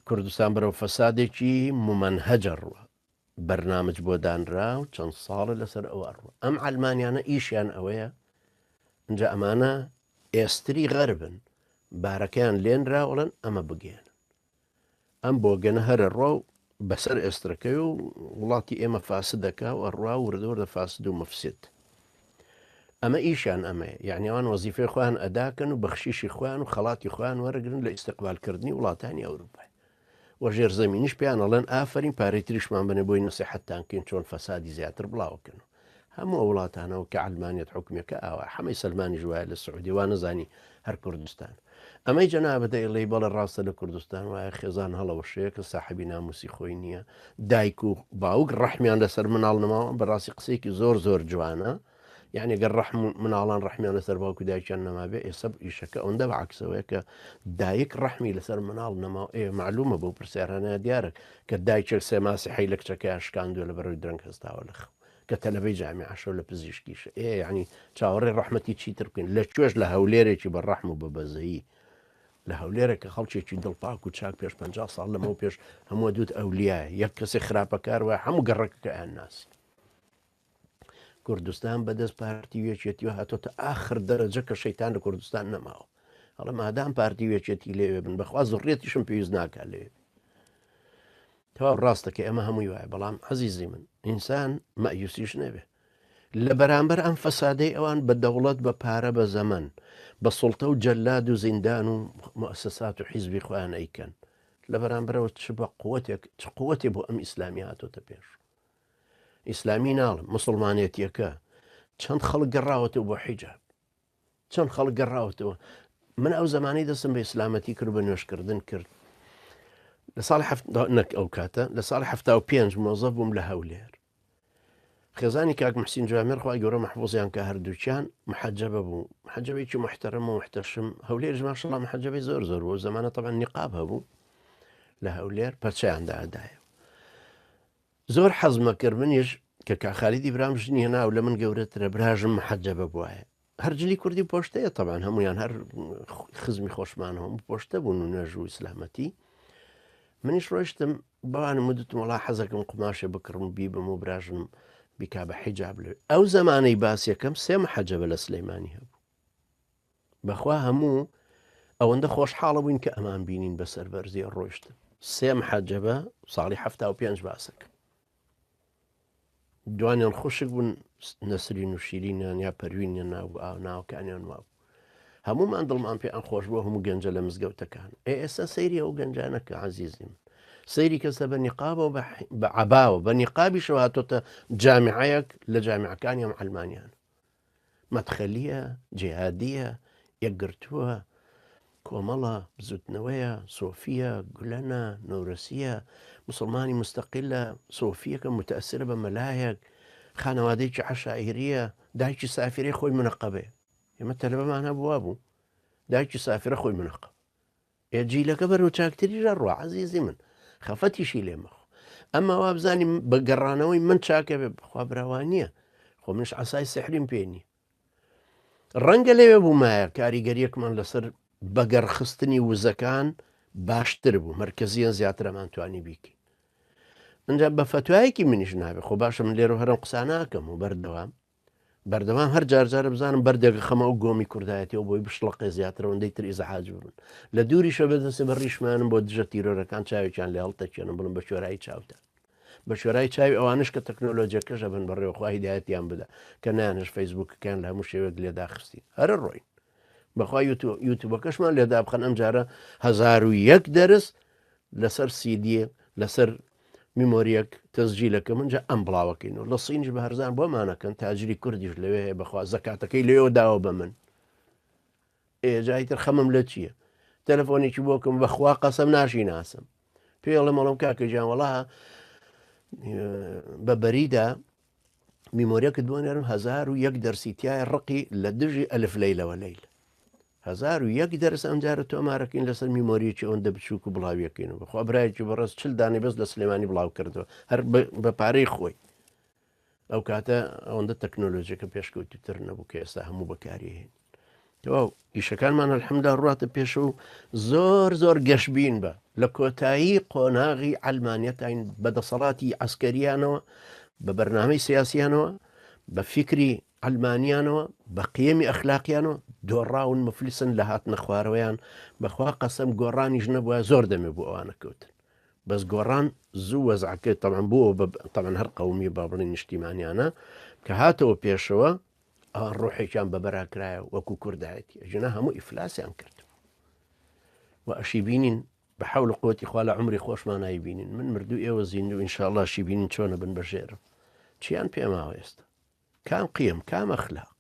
کوردستان بەرەو فەسادێکی ممەنهەجە ڕوە، بەرنامج بۆ دانرا و چەند ساڵە لەسەر ئەوە ڕوە. ئەم ئەلمانیانە ئیشیان ئەوەیە اینجا ئەمانە ئێستری غەربن، بارەکەیان لێنراوەڵن ئەمە بگێن. ئەم بۆگەنە هەرە ڕۆ بەسەر ئێسترەکەی و وڵاتی ئێمە فاسدەکە و ڕوا وردەوردە فاسد و مەفسد. ئەمە ئیشیان ئەمەیە، یعنی ئەوان وەزیفەی خۆیان ئەداکەن و بەخشیشی خۆیان و خەڵاتی خۆیان وەرەگرن لە ئیستیقبالکردنی وڵاتانی ئەوروپای. وەژێر زەمینیش پێیان ئەڵێن ئافرین پارەی تریشمان بنێ بۆی نسیحەتتانکەین چۆن فەسادی زیاتر بڵاوکەن. هەموو وڵاتانەوە کە عەلمانیەت حکومەکە ئاوا هەمەی سەلمانی ژوایە لە سعودی وا نەزانی هەر کوردستان. ئەمەی جەنابەت دەیڵێ بەڵێ ڕاستە لە کوردستان وایە خێزان هەڵەوەشەیە کە ساحبی ناموسی خۆی نییە، دایک و باوک ڕەحمیان لەسەر مناڵ نەماوە. بەڕاستی قسەیەکی زۆر زۆر جوانە، یعنی گەر ڕەحم مناڵان ڕەحمیان لەسەر باوک و دایکیان نەمابێ، ئێستا ئیشەکە ئەوەندە بەعکسەوەیە کە دایک ڕەحمی لەسەر مناڵ نەماوە. معلومە بەو پرسیارانە دیارە کە دایکێک سێ ماسی حەی لە کچەکەیان شکاندووە لە بەرەوەی درەنگ هەستاوە لە خەو کە تەلەبەی جامیعەشە لە پزیشکیشە. یعنی چاوەڕێ ڕەحمەتی چیتر بکەین لە کوێش لە هەولێرێکی بە ڕەحم و بە بەزەیی، لە هەولێرێکە خەڵکێکی دڵپاک و چاک پێش 50 ساڵ لەمەوە پێش هەموو دوت ئەولیایە، یەک کەسێک خراپەکار وە هەموو گەڕەکەکە ئەیان ناسی. کوردستان بەدەست پارتی وێچێتیوە هاتۆتە ئاخر دەرەجە کە شەیتان لە کوردستان نەماوە. هەڵە مادام پارتی وێچێتی لێوێ بن بەخوا زڕێتیشم پێویست ناکات لێ. تەواو ڕاستەکە ئەمە هەمووی وایە، بەڵام عەزیزی من ئینسان مەیوسیش نەبێ لە بەرامبەر ئەم فەسادەی ئەوان بە دەوڵەت بە پارە بە زەمن بە سوڵتە و جەلاد و زیندان و مؤسسات و حیزبی خۆیان ئەیکەن لە بەرامبەرەوە چ بە قووەتێک بۆ ئەم ئیسلامی هاتۆتە پێش. ئیسلامی ناڵم مسلمانێتیەکە چەند خەڵک گەڕاوەتەوە بۆ حیجاب، چەند خەڵک گەڕاوەتەوە. من ئەو زمانەی دەستم بە ئیسلامەتی کرد بە نوێشکردن کرد لە ساڵی نەک ئەو کاتە لە ساڵی 75 مۆزەف بووم لە هەولێر. خێزانی کاک محسین جوامێر خوای گەورە مەحفوظیان کە هەردووچیان محەجەبە بوو، محەجەبێکی محتەرەم و محتەشم. هەولێر ماشەڵڵا محەجەبەی زۆر زۆر بوو، زمانە تەبەن نیقاب هەبوو لە هەولێر پەرچەیاندا ئەدایە. زۆر حەزمە کرد منیش کە کاخالیدی برام ژنی هێنا و لە من گەورەترە براژم محەجەبە بووایە. هەرجلی کوردی پۆشتەیە تەبان هەمویان هەر خزمی خۆشمان هەم پۆشتە بوون و نوێژ و ئیسلامەتی. منیش ڕۆیشتم بەوانم وتم وەڵا حەزەکەم قماشێ بکڕم و بیبم و براژم بیکا بە حیجاب لێ. ئەو زمانەی باسیەکەم سێ محەجەبە لە سلەیمانی هەبوو. بەخوا هەموو ئەوەندە خۆشحاڵە بووین کە ئەمان بینین بەسەر بەرزیە ڕۆیشتم. سێ محەجەبە ساڵی 75 باسەکە. دوانیان خۆشک بوون، نەسرین و شیرینیان یا پەروینیان ناوکانیان مابوو. هەمومان دڵمان پێیان خۆش بووە هەموو گەنجە لە مزگەوتەکان. ئێستا سەیری ئەو گەنجانەکە عەزیزی من، سەیری کەسە بە نیقابەوە بە عەباوە بە نیقابیشەوە هاتۆتە جامیعەیەک لە جامیعەکانی ئەم عەلمانیان. مەدخەلیە، جیهادیە، یەکگرتووە، کۆمەڵە، بزوتنەوەیە، سۆفیە، گولەنە، نەورەسیە، مسلمانی مستەقیلە، سۆفیەکە متەئسرە بە مەلایەک، خانەوادەیەکی عەشائیریە، دایکی سافرەی خۆی منەقەبێ. ئێمە تەلەبەمان هەبووە بوو دایکی سافرە خۆی منەقەب. جیلەکە بەرەو چاکتریژە ڕوە عەزیزی من، خەفەتیشی لێمەخۆ. ئەمە وا بزانیم بە گەڕانەوەی من چاکە بێ بخوا براوان نییە، خۆ منش عەسای سحریم پێ نییە. ڕەنگە لەوێ بوومایە کاریگەریەکمان لەسەر بەگەڕخستنی وزەکان باشتر بوو، مەرکەزیان زیاتر ئەمان توانی بیکەین. ئەنجا بە فتوایەکی منیش نابێ، خۆ باشە من لێرە هەرم قسە ناکەم و بەردەوام هەر جارجارە بزانم بەردێک خەمە و گۆمی کوردایەتەوە بۆی بشڵقی زیاترەوەندەی تر ئیزەحاج ببن. لە دووریشە بەدەستێ بە ڕیشمانم بۆ دژە تیرۆرەکان چاوێکیان لێ هەڵتەکێنم بڵم بە شوێرایی چاوتە، بە شوێرای چاوی ئەوانش کە تەکنۆلۆجیەکەشە بن بەڕێوەخوا هیدایەتیان بدە کە نانش فەیسبووکەکان لە هەموو شێوەیەک لێداخستی هەرە ڕۆین. بەخوا یوتیوبەکەشمان لێدا بخەن ئەم جارە 1001 دەرس لەسەر سیدیە لەسەر میمۆریەک تەزجیلەکە منجا ئەم بڵاوەکەینەوە. لە سینیش بە هەرزان بۆمانەکەن تاجری کوردیش لەوێ هەیە، بەخوا زەکاتەکەی لێەوە داوە بە من. جایتر خەمم لە چییە؟ تەلەفۆنێکی بۆکەم بەخوا قەسەم ناشی ناسم پێڵە مەڵم کاکە جیان وەڵا بە بەریدا میمۆریەکە دوێنێرم 1001 دەرسی تایە ڕقی لە دژی ئەلف لەیلەوە لەیل 1001 دەرس ئەم جارە تۆمارەکەین لەسەر میمۆریەکی ئەوەندە بچووک و بڵاویەکەینەوە. بەخوا برایەکی بەڕێز 40 دانی بەس لە سلێمانی بڵاو کردەوە هەر بە پارەی خۆی. ئەو کاتە ئەوەندە تەکنۆلۆژیەکە پێشکەوتوتر نەبوو کە ئێستا هەموو بەکاریهێن. ئیشەکانمان الحەمدلله ڕاتە پێشەوە زۆر گەشببین بە لە کۆتایی قۆناغی ئەلمانیەتین بەدەسەڵاتی عسکەریانەوە بە بەرنامەی سیاسیانەوە بە فکری ئەلمانیانەوە بە قیەمی ئەخلاقیانەوە دۆڕاون مفلیسن لە هاتنە خوارەوەیان بەخوا قەسەم گۆڕانیش نەبووە زۆر دەمێ بۆ ئەوانە کەوتن بەس گۆڕان زوو وەزعکرد تەمان بووە تەمان هەر قەومی بابڕی نیشتیمانیانە کە هاتەوە پێشەوە ئەوان ڕۆحێکیان بەبەراکرایە وەکو کوردایەتی ئەژنا هەموو ئیفلاسیان کرد و ئەشی بینین بە حەول و قووەتی خوا لە عمری خۆشمان نایبینین من مردوو ئێوە زیندوو ئینشاءڵڵا شی بینین چۆنە بن بەژێرم چیان پێماوە ئێستا کام قیم کام ئەخلاق